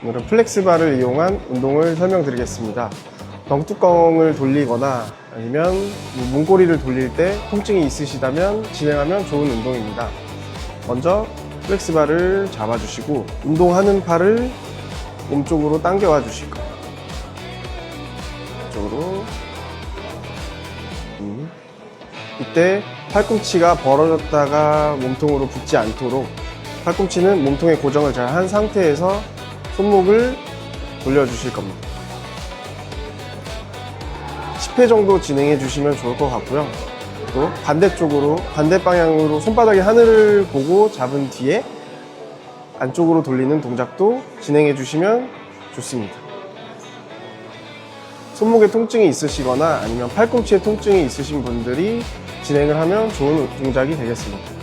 오늘은 플렉스바를 이용한 운동을 설명드리겠습니다. 병뚜껑을 돌리거나 아니면 문고리를 돌릴 때 통증이 있으시다면 진행하면 좋은 운동입니다. 먼저 플렉스바를 잡아주시고 운동하는 팔을 몸쪽으로 당겨와 주실 거예요. 이쪽으로. 이때 팔꿈치가 벌어졌다가 몸통으로 붙지 않도록 팔꿈치는 몸통에 고정을 잘 한 상태에서 손목을 돌려주실 겁니다. 10회 정도 진행해 주시면 좋을 것 같고요. 또 반대쪽으로, 반대 방향으로 손바닥이 하늘을 보고 잡은 뒤에 안쪽으로 돌리는 동작도 진행해 주시면 좋습니다. 손목에 통증이 있으시거나 아니면 팔꿈치에 통증이 있으신 분들이 진행을 하면 좋은 동작이 되겠습니다.